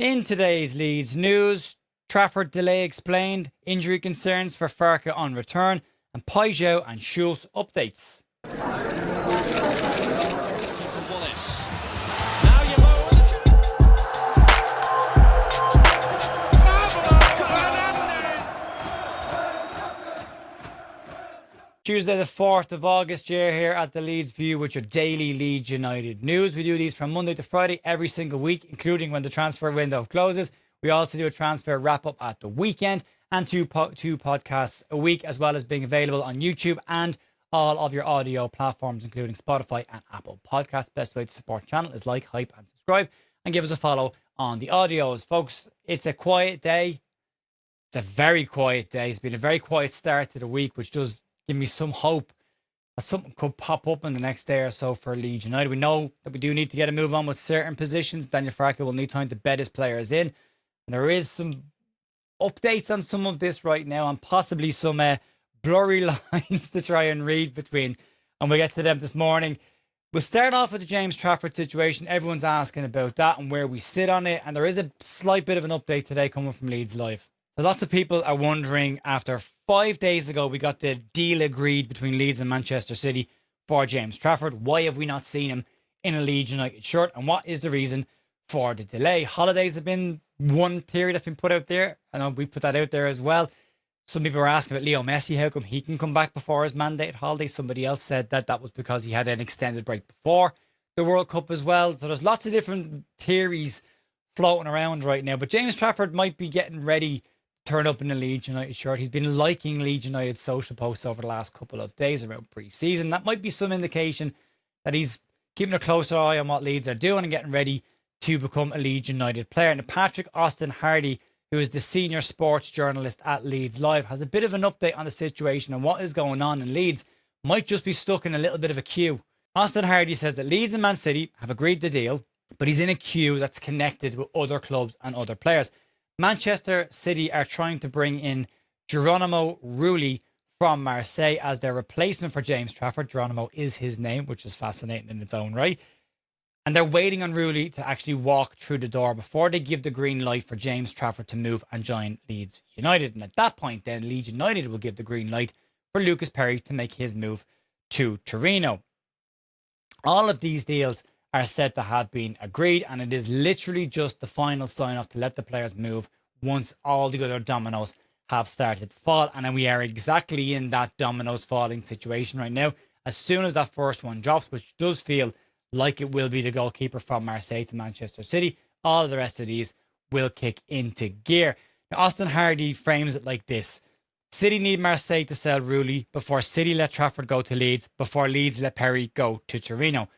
In today's Leeds news, Trafford delay explained, injury concerns for Farke on return, and Paixao and Šulc updates. Tuesday the 4th of August, you're here at the Leeds View with your daily Leeds United news. We do these from Monday to Friday every single week, including when the transfer window closes. We also do a transfer wrap-up at the weekend and two podcasts a week, as well as being available on YouTube and all of your audio platforms, including Spotify and Apple Podcasts. Best way to support the channel is like, hype and subscribe, and give us a follow on the audios. Folks, it's a quiet day. It's a very quiet day. It's been a very quiet start to the week, which does give me some hope that something could pop up in the next day or so for Leeds United. We know that we do need to get a move on with certain positions. Daniel Farke will need time to bed his players in. And there is some updates on some of this right now, and possibly some blurry lines to try and read between. And we'll get to them this morning. We'll start off with the James Trafford situation. Everyone's asking about that and where we sit on it. And there is a slight bit of an update today coming from Leeds Live. So lots of people are wondering, after 5 days ago, we got the deal agreed between Leeds and Manchester City for James Trafford. Why have we not seen him in a Leeds United shirt? And what is the reason for the delay? Holidays have been one theory that's been put out there. I know we put that out there as well. Some people were asking about Leo Messi. How come he can come back before his mandated holiday? Somebody else said that that was because he had an extended break before the World Cup as well. So there's lots of different theories floating around right now. But James Trafford might be getting ready turn up in a Leeds United shirt. He's been liking Leeds United's social posts over the last couple of days around pre-season. That might be some indication that he's keeping a closer eye on what Leeds are doing and getting ready to become a Leeds United player. And Patrick Austin Hardy, who is the senior sports journalist at Leeds Live, has a bit of an update on the situation and what is going on in Leeds. Might just be stuck in a little bit of a queue. Austin Hardy says that Leeds and Man City have agreed the deal, but he's in a queue that's connected with other clubs and other players. Manchester City are trying to bring in Gerónimo Rulli from Marseille as their replacement for James Trafford. Gerónimo is his name, which is fascinating in its own right. And they're waiting on Rulli to actually walk through the door before they give the green light for James Trafford to move and join Leeds United. And at that point, then Leeds United will give the green light for Lucas Perry to make his move to Torino. All of these deals are said to have been agreed, and it is literally just the final sign-off to let the players move once all the other dominoes have started to fall. And then we are exactly in that dominoes falling situation right now. As soon as that first one drops, which does feel like it will be the goalkeeper from Marseille to Manchester City, all of the rest of these will kick into gear. Now, Austin Hardy frames it like this. City need Marseille to sell Rulli before City let Trafford go to Leeds, before Leeds let Perry go to Torino.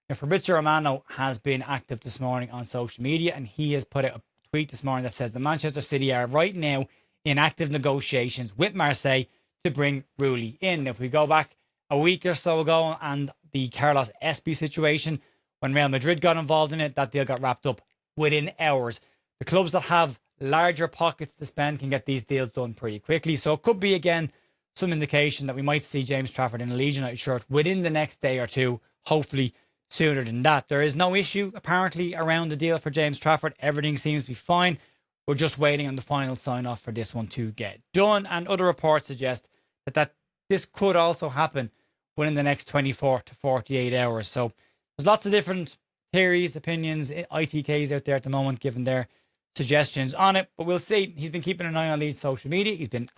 Now, Fabrizio Romano has been active this morning on social media, and he has put out a tweet this morning that says the Manchester City are right now in active negotiations with Marseille to bring Rulli in. Now, if we go back a week or so ago and the Carlos Espy situation, when Real Madrid got involved in it, that deal got wrapped up within hours. The clubs that have larger pockets to spend can get these deals done pretty quickly. So it could be, again, some indication that we might see James Trafford in a Leeds United shirt within the next day or two, hopefully sooner than that. There is no issue, apparently, around the deal for James Trafford. Everything seems to be fine. We're just waiting on the final sign-off for this one to get done. And other reports suggest that this could also happen within the next 24 to 48 hours. So there's lots of different theories, opinions, ITKs out there at the moment, giving their suggestions on it. But we'll see. He's been keeping an eye on Leeds social media. He's been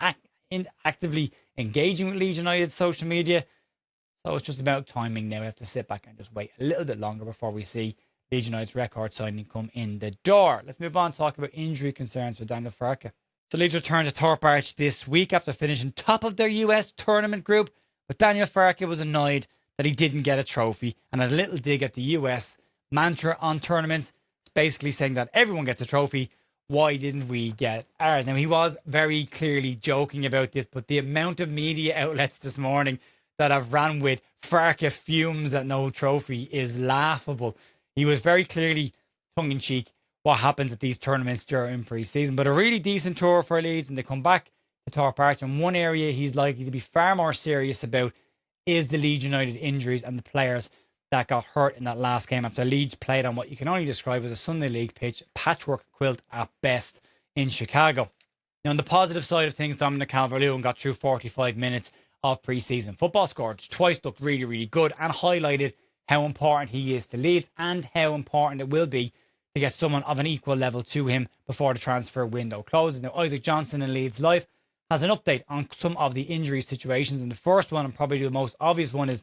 actively engaging with Leeds United social media. So it's just about timing now. We have to sit back and just wait a little bit longer before we see Leeds United's record signing come in the door. Let's move on and talk about injury concerns for Daniel Farke. So Leeds returned to Thorp Arch this week after finishing top of their US tournament group. But Daniel Farke was annoyed that he didn't get a trophy and had a little dig at the US mantra on tournaments. It's basically saying that everyone gets a trophy. Why didn't we get ours? Now, he was very clearly joking about this, but the amount of media outlets this morning that have ran with Farke fumes at no trophy is laughable. He was very clearly tongue-in-cheek what happens at these tournaments during pre-season, but a really decent tour for Leeds, and they come back to Thorp Arch. And one area he's likely to be far more serious about is the Leeds United injuries and the players that got hurt in that last game after Leeds played on what you can only describe as a Sunday League pitch, patchwork quilt at best in Chicago. Now, on the positive side of things, Dominic Calvert-Lewin got through 45 minutes of pre-season football, scored twice, looked really, really good, and highlighted how important he is to Leeds and how important it will be to get someone of an equal level to him before the transfer window closes. Now, Isaac Johnson in Leeds Life has an update on some of the injury situations, and the first one, and probably the most obvious one, is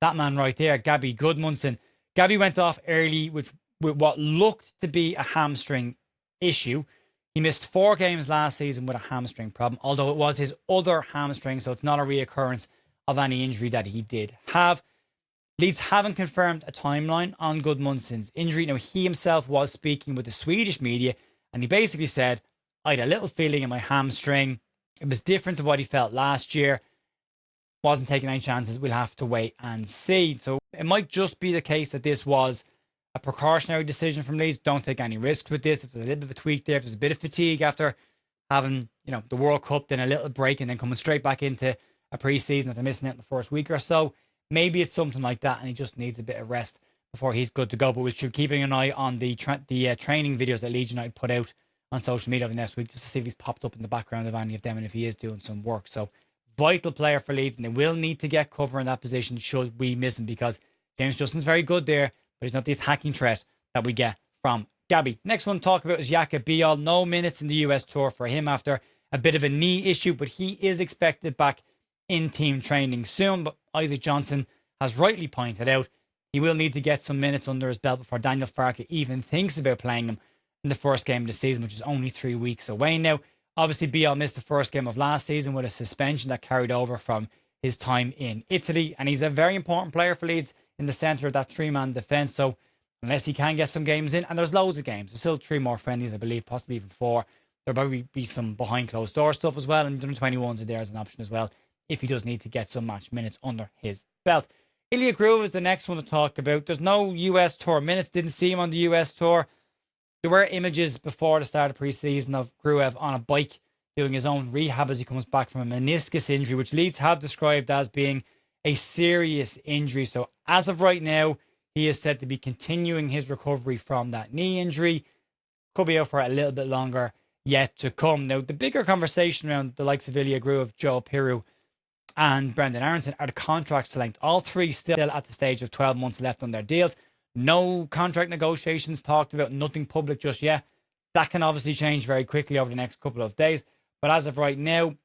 that man right there, Gabriel Gudmundsson. Gabby went off early with what looked to be a hamstring issue. He missed 4 games last season with a hamstring problem, although it was his other hamstring, so it's not a reoccurrence of any injury that he did have. Leeds haven't confirmed a timeline on Gudmundsson's injury. Now, he himself was speaking with the Swedish media, and he basically said, I had a little feeling in my hamstring. It was different to what he felt last year. Wasn't taking any chances. We'll have to wait and see. So it might just be the case that this was a precautionary decision from Leeds. Don't take any risks with this. If there's a little bit of a tweak there, if there's a bit of fatigue after having, the World Cup, then a little break and then coming straight back into a pre-season after missing it in the first week or so, maybe it's something like that and he just needs a bit of rest before he's good to go. But we should be keeping an eye on the training videos that Leeds United put out on social media over the next week, just to see if he's popped up in the background of any of them and if he is doing some work. So vital player for Leeds, and they will need to get cover in that position should we miss him, because James Justin's very good there, but he's not the attacking threat that we get from Gabby. Next one to talk about is Jaka Bijol. No minutes in the US tour for him after a bit of a knee issue, but he is expected back in team training soon. But Isaac Johnson has rightly pointed out he will need to get some minutes under his belt before Daniel Farke even thinks about playing him in the first game of the season, which is only 3 weeks away now. Obviously, Bijol missed the first game of last season with a suspension that carried over from his time in Italy. And he's a very important player for Leeds in the centre of that 3-man defence. So unless he can get some games in, and there's loads of games, there's still 3 more friendlies, I believe, possibly even 4. There'll probably be some behind closed door stuff as well. And 21s are there as an option as well, if he does need to get some match minutes under his belt. Ilia Gruev is the next one to talk about. There's no US tour minutes. Didn't see him on the US tour. There were images before the start of pre-season of Gruev on a bike doing his own rehab as he comes back from a meniscus injury, which Leeds have described as being a serious injury. So as of right now, he is said to be continuing his recovery from that knee injury. Could be out for a little bit longer yet to come. Now, the bigger conversation around the likes of Ilia Gruev, Joe Pirou, and Brendan Aronson are the contracts length. All 3 still at the stage of 12 months left on their deals. No contract negotiations talked about, nothing public just yet. That can obviously change very quickly over the next couple of days. But as of right now,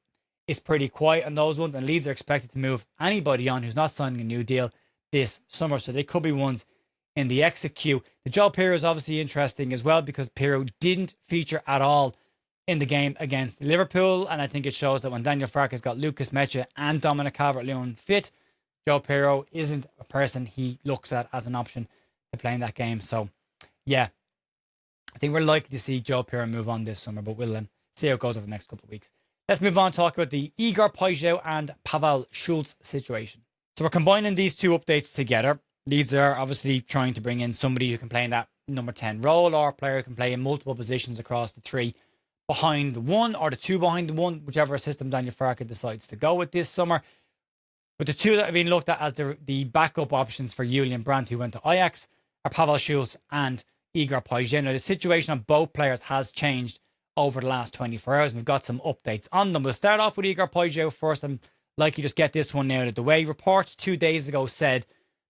it's pretty quiet on those ones. And Leeds are expected to move anybody on who's not signing a new deal this summer. So they could be ones in the exit queue. The Joe Pirou is obviously interesting as well, because Pirou didn't feature at all in the game against Liverpool. And I think it shows that when Daniel Farke has got Lucas Mecha and Dominic Calvert-Lewin fit, Joe Pirou isn't a person he looks at as an option to play in that game. So, yeah, I think we're likely to see Joe Pirou move on this summer, but we'll see how it goes over the next couple of weeks. Let's move on and talk about the Igor Paixao and Pavel Šulc situation. So we're combining these 2 updates together. Leeds are obviously trying to bring in somebody who can play in that number 10 role, or a player who can play in multiple positions across the 3 behind the 1, or the 2 behind the 1, whichever system Daniel Farke decides to go with this summer. But the 2 that have been looked at as the backup options for Julian Brandt, who went to Ajax, are Pavel Šulc and Igor Paixao. Now, the situation on both players has changed over the last 24 hours. We've got some updates on them. We'll start off with Igor Paixao first, and like you just get this one out of the way. Reports 2 days ago said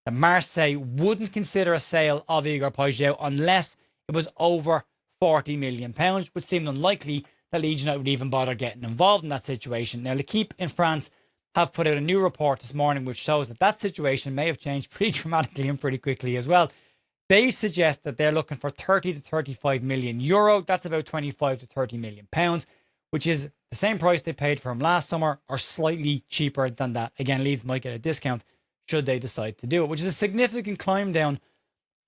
that Marseille wouldn't consider a sale of Igor Paixao unless it was over £40 million, which seemed unlikely that Leeds United would even bother getting involved in that situation. Now, L'Equipe in France have put out a new report this morning which shows that that situation may have changed pretty dramatically and pretty quickly as well. They suggest that they're looking for 30 to 35 million euro. That's about 25 to 30 million pounds, which is the same price they paid for him last summer, or slightly cheaper than that. Again, Leeds might get a discount should they decide to do it, which is a significant climb down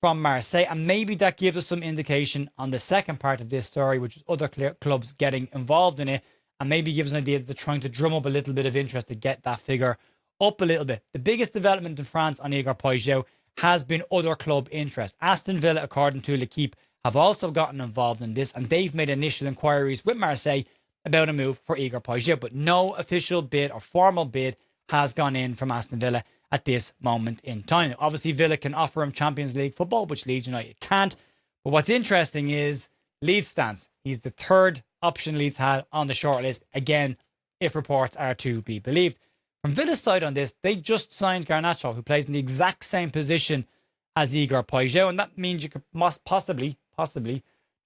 from Marseille. And maybe that gives us some indication on the second part of this story, which is other clubs getting involved in it, and maybe gives an idea that they're trying to drum up a little bit of interest to get that figure up a little bit. The biggest development in France on Igor Paixao has been other club interest. Aston Villa, according to L'Equipe, have also gotten involved in this, and they've made initial inquiries with Marseille about a move for Igor Paixao, but no official bid or formal bid has gone in from Aston Villa at this moment in time. Obviously, Villa can offer him Champions League football, which Leeds United can't. But what's interesting is Leeds stance. He's the third option Leeds had on the shortlist. Again, if reports are to be believed. From Villa's side on this, they just signed Garnacho, who plays in the exact same position as Igor Paixao, and that means you could possibly throw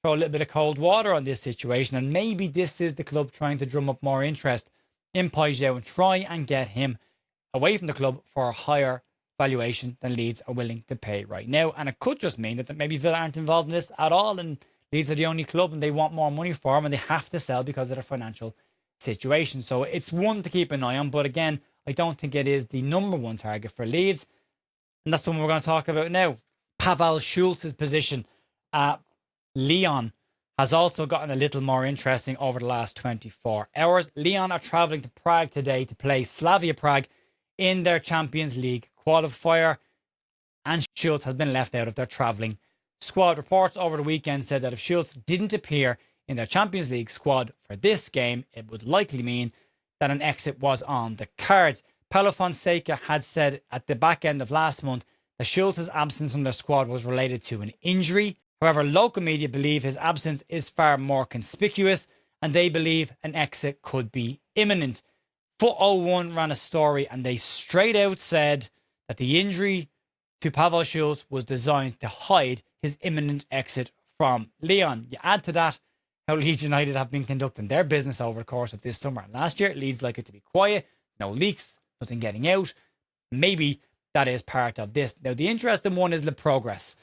a little bit of cold water on this situation, and maybe this is the club trying to drum up more interest in Paixao and try and get him away from the club for a higher valuation than Leeds are willing to pay right now. And it could just mean that maybe Villa aren't involved in this at all, and Leeds are the only club and they want more money for him and they have to sell because of their financial situation. So it's one to keep an eye on, but again, I don't think it is the number one target for Leeds. And that's the one we're going to talk about now. Pavel Šulc's position at Lyon has also gotten a little more interesting over the last 24 hours. Lyon are travelling to Prague today to play Slavia Prague in their Champions League qualifier, and Šulc has been left out of their travelling squad. Reports over the weekend said that if Šulc didn't appear in their Champions League squad for this game, it would likely mean that an exit was on the cards. Paulo Fonseca had said at the back end of last month that Šulc's absence from their squad was related to an injury. However, local media believe his absence is far more conspicuous and they believe an exit could be imminent. Foot01 ran a story and they straight out said that the injury to Pavel Šulc was designed to hide his imminent exit from Lyon. You add to that how Leeds United have been conducting their business over the course of this summer and last year. Leeds like it to be quiet, no leaks, nothing getting out. Maybe that is part of this. Now, the interesting one is Le Progress.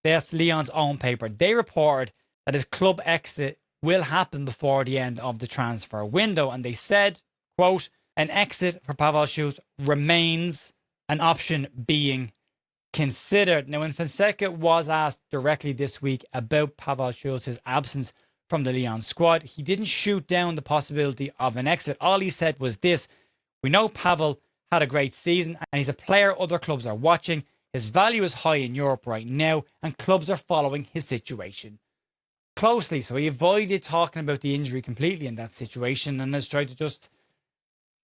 That's Lyon's own paper. They reported that his club exit will happen before the end of the transfer window. And they said, quote, an exit for Pavel Šulc remains an option being considered. Now, when Fonseca was asked directly this week about Pavel Šulc's absence from the Lyon squad, he didn't shoot down the possibility of an exit. All he said was this: we know Pavel had a great season and he's a player other clubs are watching. His value is high in Europe right now and clubs are following his situation closely. So he avoided talking about the injury completely in that situation and has tried to just,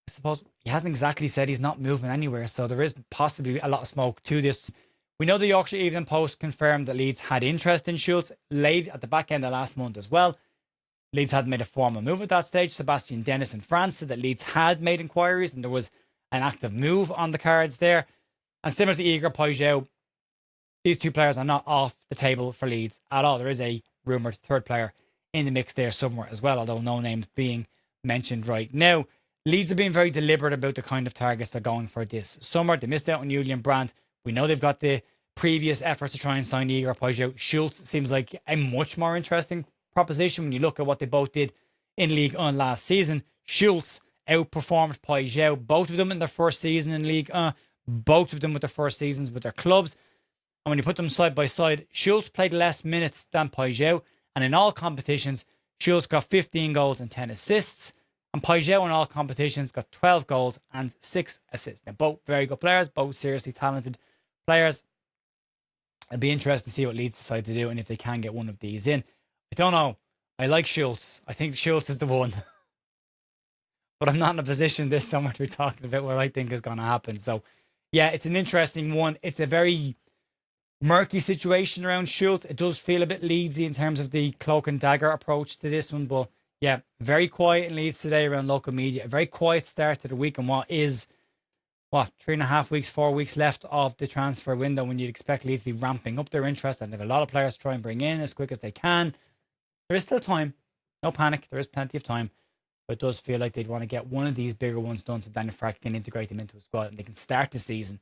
I suppose, he hasn't exactly said he's not moving anywhere. So there is possibly a lot of smoke to this. We know the Yorkshire Evening Post confirmed that Leeds had interest in Šulc late at the back end of last month as well. Leeds had made a formal move at that stage. Sebastian Dennis in France said that Leeds had made inquiries and there was an active move on the cards there. And similar to Igor Paixao, these two players are not off the table for Leeds at all. There is a rumoured third player in the mix there somewhere as well, although no names being mentioned right now. Leeds have been very deliberate about the kind of targets they're going for this summer. They missed out on Julian Brandt. We know they've got the previous efforts to try and sign Igor Paixao. Šulc seems like a much more interesting proposition when you look at what they both did in League 1 last season. Šulc outperformed Paixao, both of them in their first season in League 1, both of them with their first seasons with their clubs. And when you put them side by side, Šulc played less minutes than Paixao, and in all competitions, Šulc got 15 goals and 10 assists, and Paixao in all competitions got 12 goals and 6 assists. Now, both very good players, both seriously talented players. It'll be interesting to see what Leeds decide to do and if they can get one of these in. I don't know. I like Šulc. I think Šulc is the one. But I'm not in a position this summer to be talking about what I think is going to happen. So, yeah, it's an interesting one. It's a very murky situation around Šulc. It does feel a bit Leedsy in terms of the cloak and dagger approach to this one. But, yeah, very quiet in Leeds today around local media. A very quiet start to the week and what is, 3.5 weeks, 4 weeks left of the transfer window when you'd expect Leeds to be ramping up their interest and have a lot of players to try and bring in as quick as they can. There is still time. No panic. There is plenty of time. But it does feel like they'd want to get one of these bigger ones done so then Farke can integrate them into a squad and they can start the season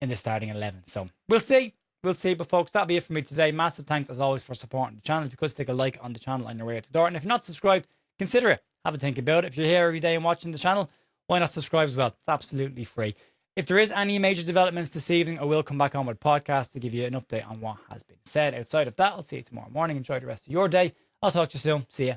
in the starting 11. So we'll see. We'll see. But folks, that'll be it for me today. Massive thanks as always for supporting the channel. If you could stick a like on the channel on your way out the door. And if you're not subscribed, consider it. Have a think about it. If you're here every day and watching the channel, why not subscribe as well? It's absolutely free. If there is any major developments this evening, I will come back on with a podcast to give you an update on what has been said. Outside of that, I'll see you tomorrow morning. Enjoy the rest of your day. I'll talk to you soon. See ya.